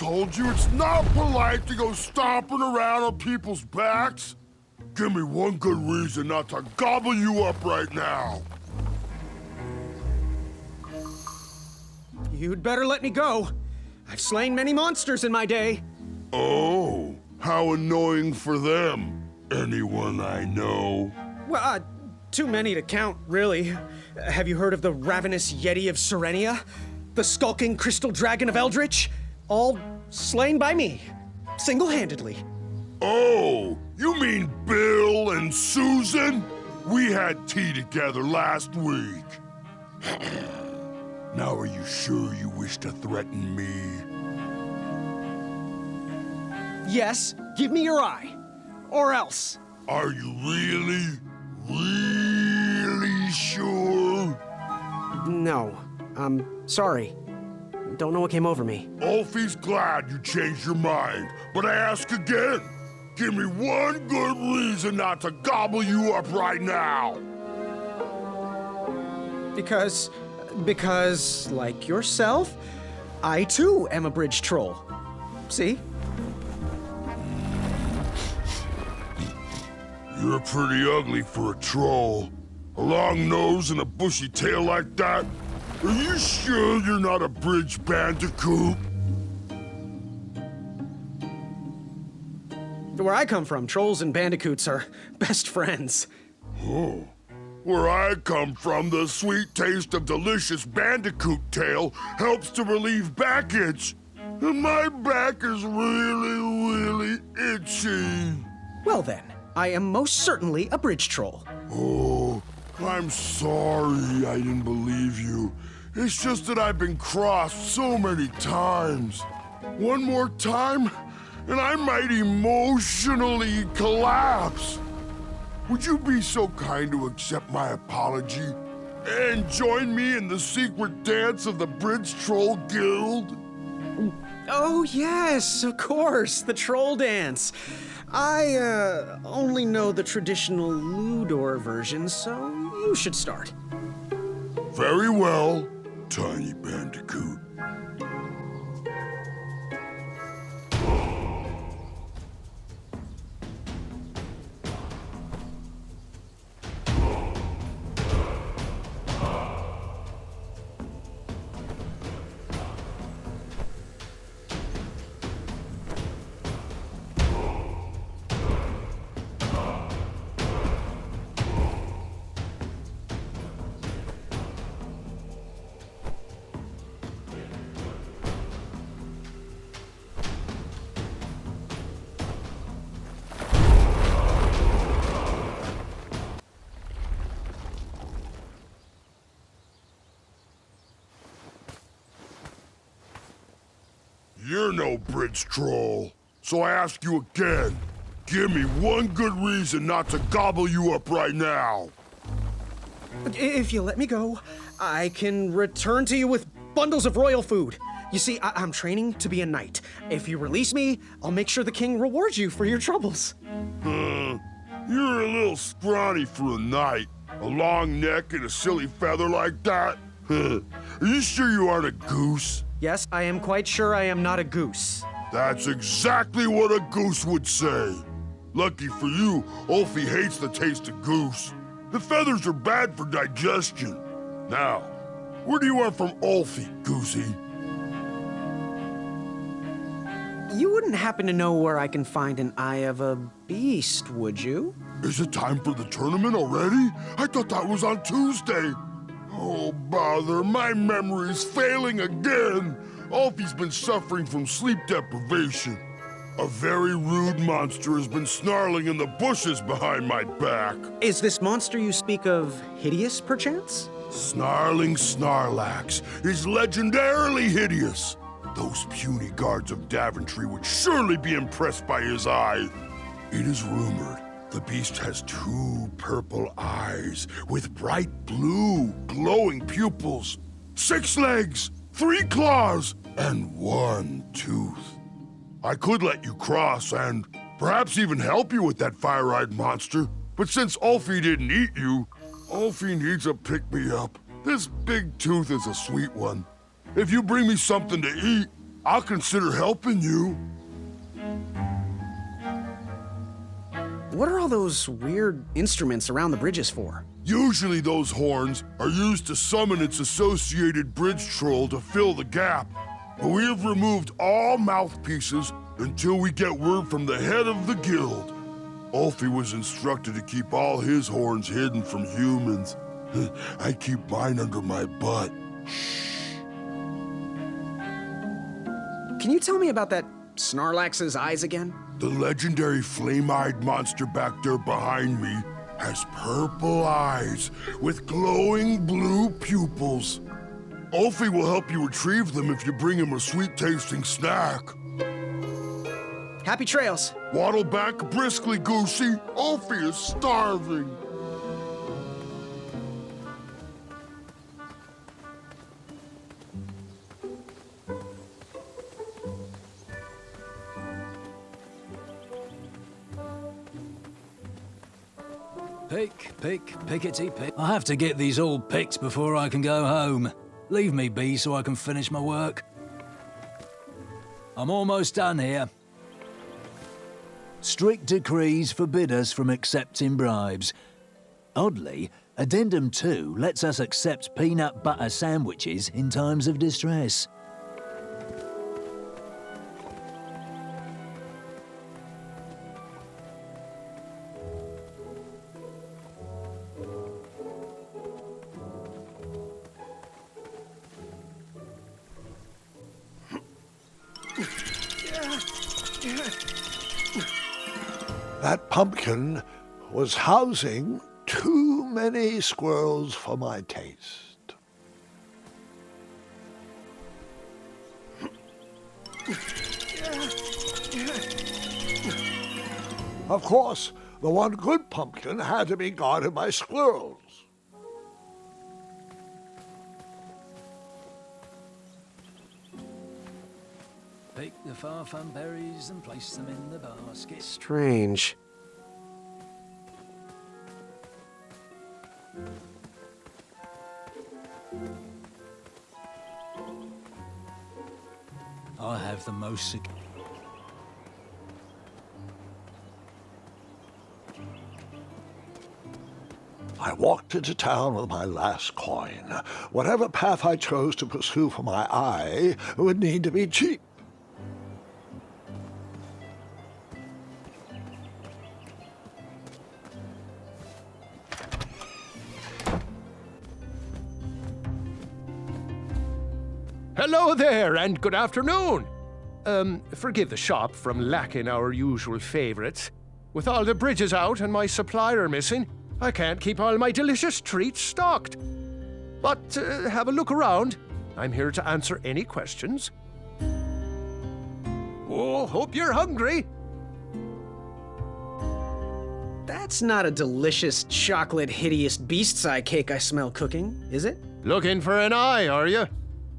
told you it's not polite to go stomping around on people's backs? Give me one good reason not to gobble you up right now. You'd better let me go. I've slain many monsters in my day. Oh, how annoying for them. Anyone I know? Well, too many to count, really. Have you heard of the ravenous Yeti of Serenia? The skulking crystal dragon of Eldritch? All slain by me, single-handedly. Oh, you mean Bill and Susan? We had tea together last week. Now are you sure you wish to threaten me? Yes, give me your eye. Or else. Are you really sure? No, I'm sorry. Don't know what came over me. Ulfie's glad you changed your mind, but I ask again. Give me one good reason not to gobble you up right now. Because, like yourself, I too am a bridge troll. See? You're pretty ugly for a troll. A long nose and a bushy tail like that. Are you sure you're not a bridge bandicoot? Where I come from, trolls and bandicoots are best friends. Oh. Where I come from, the sweet taste of delicious bandicoot tail helps to relieve backage. And my back is really itchy. Well then, I am most certainly a bridge troll. Oh, I'm sorry I didn't believe you. It's just that I've been crossed so many times. One more time, and I might emotionally collapse. Would you be so kind to accept my apology and join me in the secret dance of the Bridge Troll Guild? Oh yes, of course, the troll dance. I, only know the traditional LOADOUT version, so you should start. Very well, Tiny Bandicoot. You're no bridge troll, so I ask you again. Give me one good reason not to gobble you up right now. If you let me go, I can return to you with bundles of royal food. You see, I'm training to be a knight. If you release me, I'll make sure the king rewards you for your troubles. You're a little scrawny for a knight. A long neck and a silly feather like that. Are you sure you aren't a goose? Yes, I am quite sure I am not a goose. That's exactly what a goose would say. Lucky for you, Ulfie hates the taste of goose. The feathers are bad for digestion. Now, where do you want from Ulfie, Goosey? You wouldn't happen to know where I can find an eye of a beast, would you? Is it time for the tournament already? I thought that was on Tuesday. Oh, bother, my memory's failing again. Ulfie's been suffering from sleep deprivation. A very rude monster has been snarling in the bushes behind my back. Is this monster you speak of hideous, perchance? Snarling Snarlax is legendarily hideous. Those puny guards of Daventry would surely be impressed by his eye. It is rumored the beast has 2 purple eyes with bright blue, glowing pupils, 6 legs, 3 claws, and 1 tooth. I could let you cross and perhaps even help you with that fire-eyed monster, but since Ulfie didn't eat you, Ulfie needs a pick-me-up. This big tooth is a sweet one. If you bring me something to eat, I'll consider helping you. What are all those weird instruments around the bridges for? Usually those horns are used to summon its associated bridge troll to fill the gap. But we have removed all mouthpieces until we get word from the head of the guild. Ulfie was instructed to keep all his horns hidden from humans. I keep mine under my butt. Can you tell me about that Snorlax's eyes again? The legendary flame-eyed monster back there behind me has purple eyes with glowing blue pupils. Ulfie will help you retrieve them if you bring him a sweet-tasting snack. Happy trails. Waddle back briskly, Goosey. Ulfie is starving. Pickety pick. I have to get these all picked before I can go home. Leave me be so I can finish my work. I'm almost done here. Strict decrees forbid us from accepting bribes. Oddly, Addendum 2 lets us accept peanut butter sandwiches in times of distress. That pumpkin was housing too many squirrels for my taste. Of course, the one good pumpkin had to be guarded by squirrels. Pick the farfan berries and place them in the basket. Strange. I have the most I walked into town with my last coin. Whatever path I chose to pursue for my eye would need to be cheap. Hello there, and good afternoon. Forgive the shop from lacking our usual favorites. With all the bridges out and my supplier missing, I can't keep all my delicious treats stocked. But have a look around. I'm here to answer any questions. Oh, hope you're hungry. That's not a delicious chocolate hideous beast's eye cake I smell cooking, is it? Looking for an eye, are you?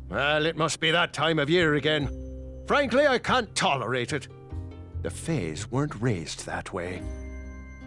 Well, it must be that time of year again. Frankly, I can't tolerate it. The Fays weren't raised that way.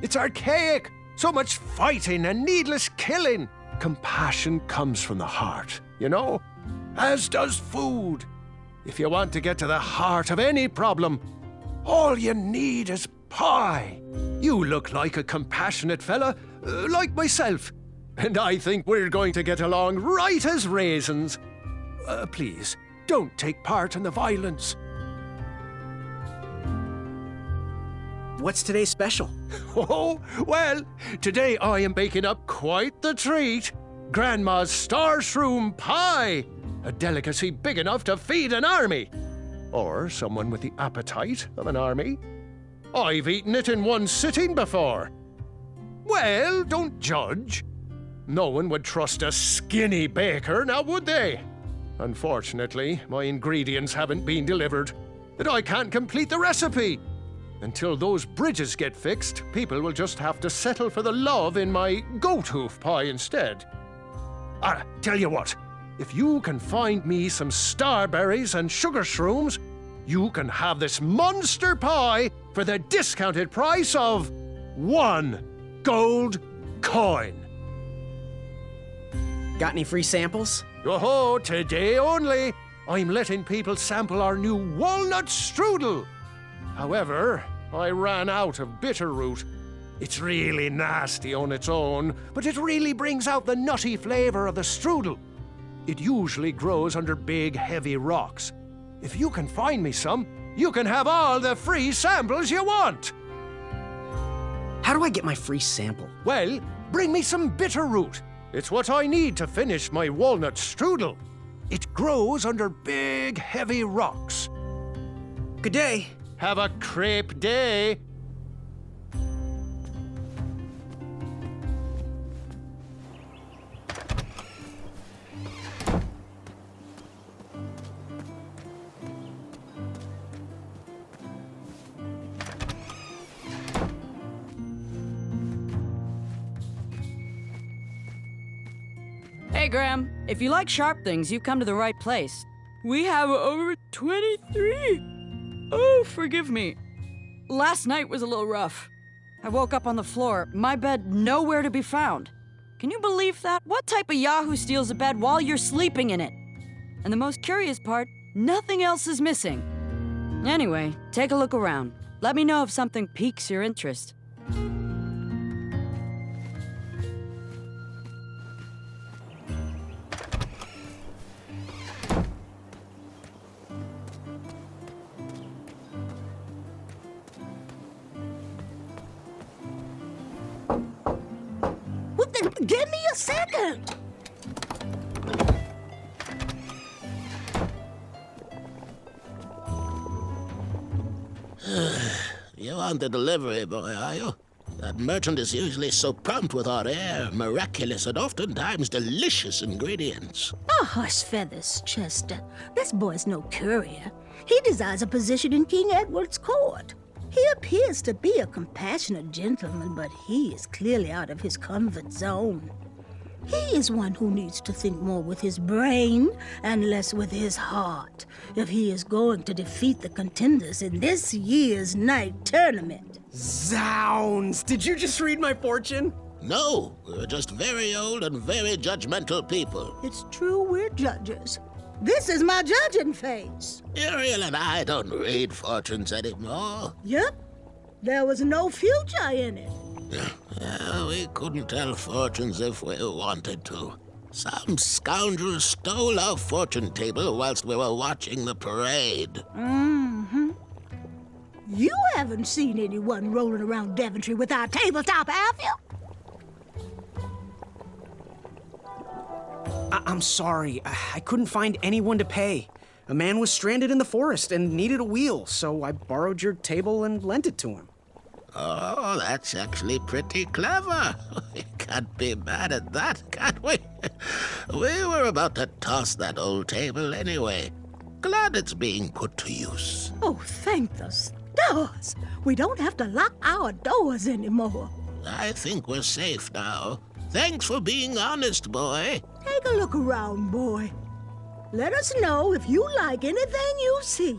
It's archaic. So much fighting and needless killing. Compassion comes from the heart, you know? As does food. If you want to get to the heart of any problem, all you need is pie. You look like a compassionate fella, like myself. And I think we're going to get along right as raisins. Please, don't take part in the violence. What's today's special? Oh, well, today I am baking up quite the treat. Grandma's star shroom pie. A delicacy big enough to feed an army. Or someone with the appetite of an army. I've eaten it in one sitting before. Well, don't judge. No one would trust a skinny baker, now would they? Unfortunately, my ingredients haven't been delivered, and I can't complete the recipe. Until those bridges get fixed, people will just have to settle for the love in my goat hoof pie instead. Tell you what, if you can find me some starberries and sugar shrooms, you can have this monster pie for the discounted price of 1 gold coin. Got any free samples? Oh, today only. I'm letting people sample our new walnut strudel. However, I ran out of bitterroot. It's really nasty on its own, but it really brings out the nutty flavor of the strudel. It usually grows under big, heavy rocks. If you can find me some, you can have all the free samples you want. How do I get my free sample? Well, bring me some bitterroot. It's what I need to finish my walnut strudel. It grows under big, heavy rocks. Good day. Have a crepe day. Hey, Graham. If you like sharp things, you've come to the right place. We have over 23. Oh, forgive me. Last night was a little rough. I woke up on the floor, my bed nowhere to be found. Can you believe that? What type of yahoo steals a bed while you're sleeping in it? And the most curious part, nothing else is missing. Anyway, take a look around. Let me know if something piques your interest. Give me a second. You aren't the delivery boy, are you? That merchant is usually so prompt with our rare, miraculous, and oftentimes delicious ingredients. Oh, hush feathers, Chester. This boy's no courier. He desires a position in King Edward's court. He appears to be a compassionate gentleman, but he is clearly out of his comfort zone. He is one who needs to think more with his brain and less with his heart if he is going to defeat the contenders in this year's night tournament. Zounds! Did you just read my fortune? No, we're just very old and very judgmental people. It's true we're judges. This is my judging face. Ariel and I don't read fortunes anymore. Yep. There was no future in it. We couldn't tell fortunes if we wanted to. Some scoundrel stole our fortune table whilst we were watching the parade. Mm-hmm. You haven't seen anyone rolling around Daventry without a tabletop, have you? I'm sorry. I couldn't find anyone to pay. A man was stranded in the forest and needed a wheel, so I borrowed your table and lent it to him. Oh, that's actually pretty clever. We can't be mad at that, can we? We were about to toss that old table anyway. Glad it's being put to use. Oh, thank the stars. We don't have to lock our doors anymore. I think we're safe now. Thanks for being honest, boy. Take a look around, boy. Let us know if you like anything you see.